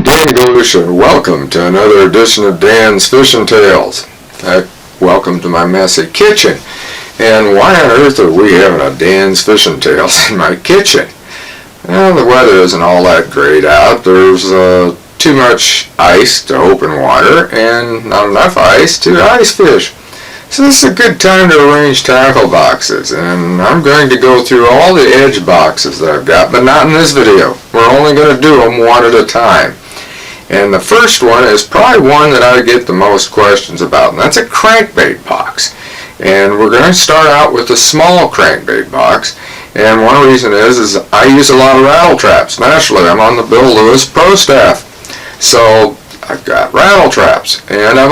Dan Galusha, and welcome to another edition of Dan's Fishing Tales. Welcome to my messy kitchen. And why on earth are we having a Dan's Fishing Tales in my kitchen? Well, the weather isn't all that great out. There's too much ice to open water and not enough ice to ice fish. So this is a good time to arrange tackle boxes, and I'm going to go through all the edge boxes that I've got, but not in this video. We're only going to do them one at a time. And the first one is probably one that I get the most questions about, and that's a crankbait box. And we're going to start out with a small crankbait box, and one reason is I use a lot of rattle traps. Naturally, I'm on the Bill Lewis Pro staff, so I've got rattle traps, and I'm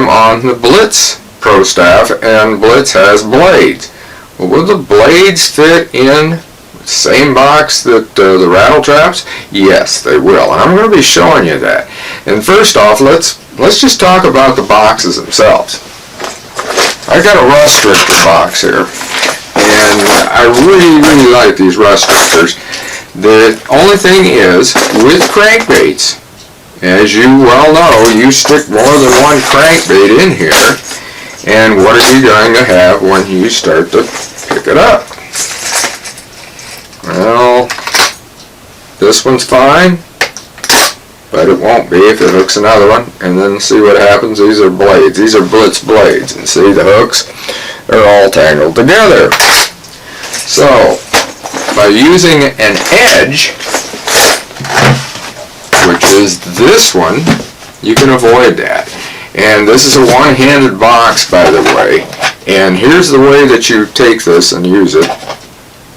on the Blitz Pro staff, and Blitz has blades. Well, will the blades fit in the same box that the rattle traps? Yes, they will, and I'm going to be showing you that. And first off, let's just talk about the boxes themselves. I've got a rust restrictor box here, and I really like these rust restrictors. The only thing is, with crankbaits, as you well know, you stick more than one crankbait in here, and what are you going to have when you start to pick it up? Well, this one's fine, but it won't be if it hooks another one. And then see what happens. These are blades. These are Blitz blades. And see the hooks? They're all tangled together. So, by using an edge, which is this one, you can avoid that. And this is a one-handed box, by the way. And here's the way that you take this and use it.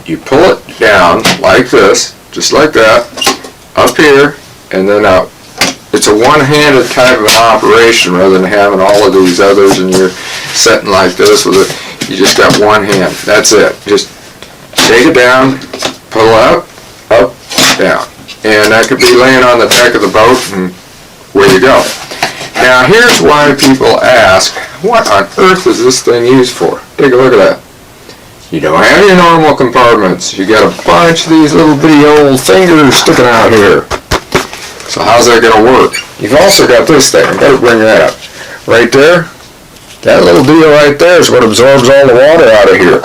You pull it down like this, just like that, up here, and then out. It's a one-handed type of an operation rather than having all of these others and you're sitting like this with it. You just got one hand. That's it. Just take it down, pull up, down. And that could be laying on the deck of the boat and where you go. Now here's why people ask, what on earth is this thing used for? Take a look at that. You don't have your normal compartments. You got a bunch of these little bitty old fingers sticking out here. So how's that going to work? You've also got this thing. I better bring that up. Right there, that little deal right there is what absorbs all the water out of here.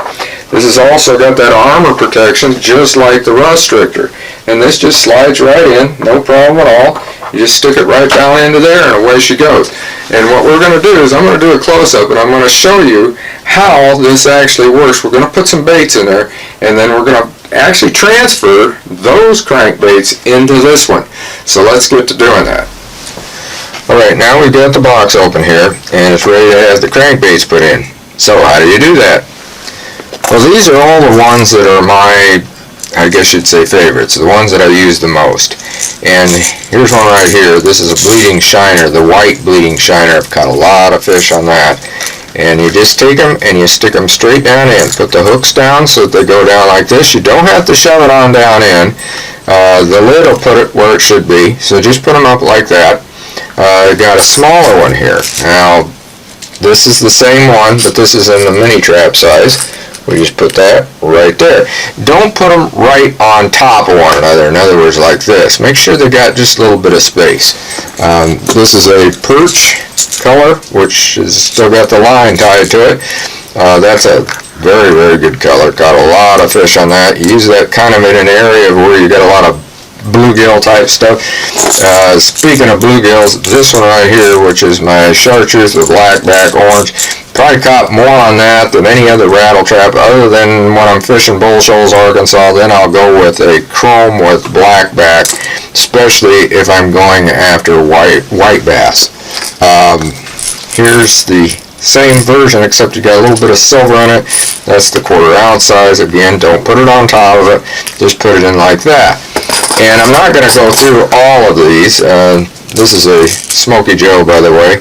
This has also got that armor protection just like the rust restrictor. And this just slides right in, no problem at all. You just stick it right down into there and away she goes. And what we're going to do is I'm going to do a close-up and I'm going to show you how this actually works. We're going to put some baits in there and then we're going to actually transfer those crankbaits into this one. So let's get to doing that. Alright, now we've got the box open here and it's ready to have the crankbaits put in. So how do you do that? Well, these are all the ones that are my, I guess you'd say, favorites, the ones that I use the most. And here's one right here. This is a bleeding shiner, the white bleeding shiner. I've caught a lot of fish on that. And you just take them and you stick them straight down in. Put the hooks down so that they go down like this. You don't have to shove it on down in. The lid will put it where it should be. So just put them up like that. I've got a smaller one here. Now, this is the same one, but this is in the mini trap size. We just put that right there. Don't put them right on top of one another. In other words, like this. Make sure they got just a little bit of space. This is a perch color, which has still got the line tied to it. That's a very good color. Caught a lot of fish on that. You use that kind of in an area where you got a lot of bluegill type stuff. Speaking of bluegills, this one right here, which is my chartreuse with black back orange, probably caught more on that than any other rattle trap other than when I'm fishing Bull Shoals, Arkansas. Then I'll go with a chrome with black back, especially if I'm going after white bass. Here's the same version except you got a little bit of silver in it. That's the 1/4 ounce size. Again, don't put it on top of it, just put it in like that. And I'm not going to go through all of these. This is a Smoky Joe, by the way.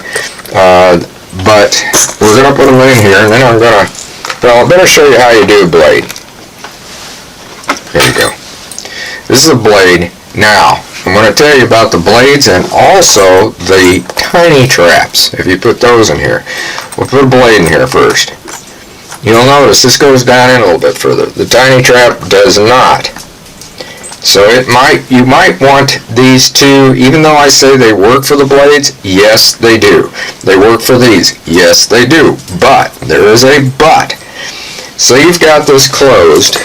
But we're going to put them in here, and then I'm going to, well, I better show you how you do a blade. There you go. This is a blade. Now, I'm going to tell you about the blades and also the tiny traps, if you put those in here. We'll put a blade in here first. You'll notice this goes down in a little bit further. The tiny trap does not. So you might want these two, even though I say they work for the blades, yes they do. They work for these, yes they do. But, there is a but. So you've got this closed,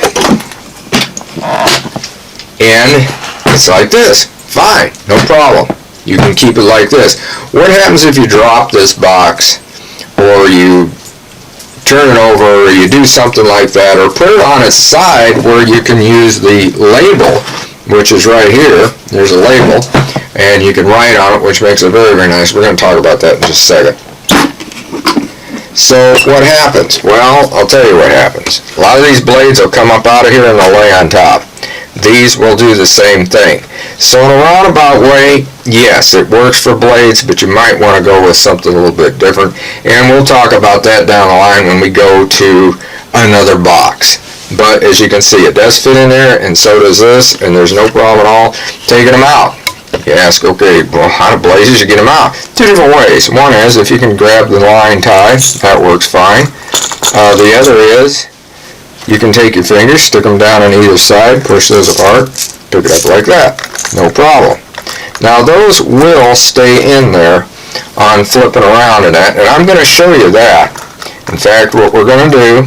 and it's like this. Fine, no problem. You can keep it like this. What happens if you drop this box, or you turn it over, or you do something like that, or put it on its side where you can use the label, which is right here. There's a label, and you can write on it, which makes it very, very nice. We're going to talk about that in just a second. So what happens? Well, I'll tell you what happens. A lot of these blades will come up out of here and they'll lay on top. These will do the same thing. So in a roundabout way, yes, it works for blades, but you might want to go with something a little bit different. And we'll talk about that down the line when we go to another box. But as you can see, it does fit in there, and so does this, and there's no problem at all taking them out. You ask, okay, well, how do blazes you get them out? Two different ways. One is if you can grab the line tie, that works fine. The other is you can take your fingers, stick them down on either side, push those apart, pick it up like that. No problem. Now those will stay in there on flipping around and that, and I'm going to show you that. In fact, what we're going to do,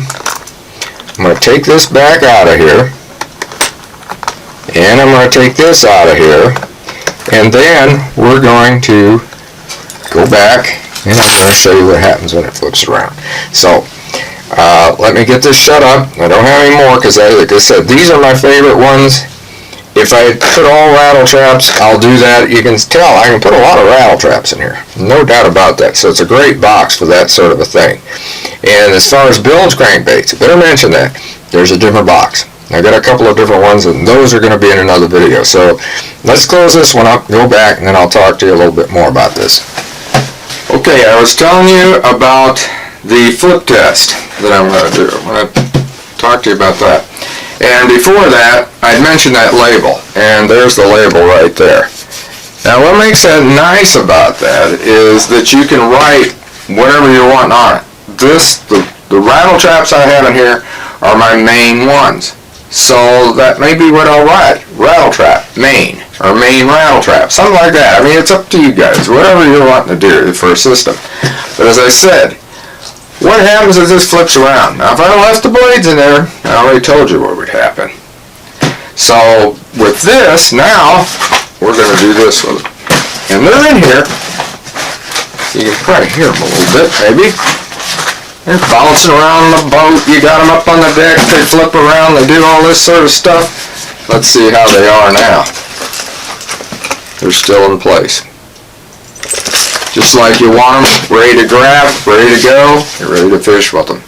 I'm going to take this back out of here, and I'm going to take this out of here, and then we're going to go back, and I'm going to show you what happens when it flips around. So, let me get this shut up. I don't have any more because, like I said, these are my favorite ones. If I put all rattle traps, I'll do that. You can tell I can put a lot of rattle traps in here. No doubt about that. So it's a great box for that sort of a thing. And as far as bilge crankbaits, I better mention that. There's a different box. I got a couple of different ones, and those are going to be in another video. So let's close this one up, go back, and then I'll talk to you a little bit more about this. Okay, I was telling you about the flip test that I'm going to do. I'm going to talk to you about that. And before that, I mentioned that label, and there's the label right there. Now what makes that nice about that is that you can write whatever you want on it. The rattle traps I have in here are my main ones. So that may be what I'll write. Rattle trap, main, or main rattle trap, something like that. I mean, it's up to you guys, whatever you're wanting to do for a system. But as I said, what happens if this flips around? Now, if I left the blades in there, I already told you what would happen. So with this, now, we're going to do this with it. And they're in here. You can probably hear them a little bit, maybe. They're bouncing around the boat. You got them up on the deck. They flip around. They do all this sort of stuff. Let's see how they are now. They're still in place. Just like you want them, ready to grab, ready to go, you're ready to fish with them.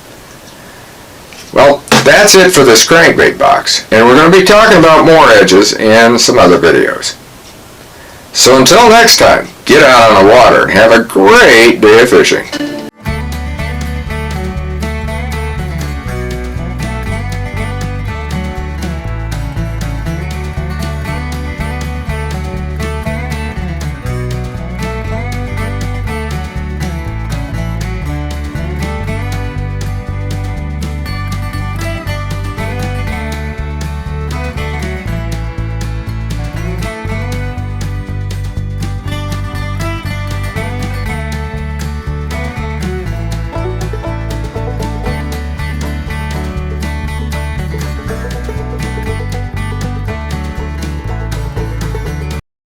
Well, that's it for this crankbait box. And we're going to be talking about more edges in some other videos. So until next time, get out on the water and have a great day of fishing.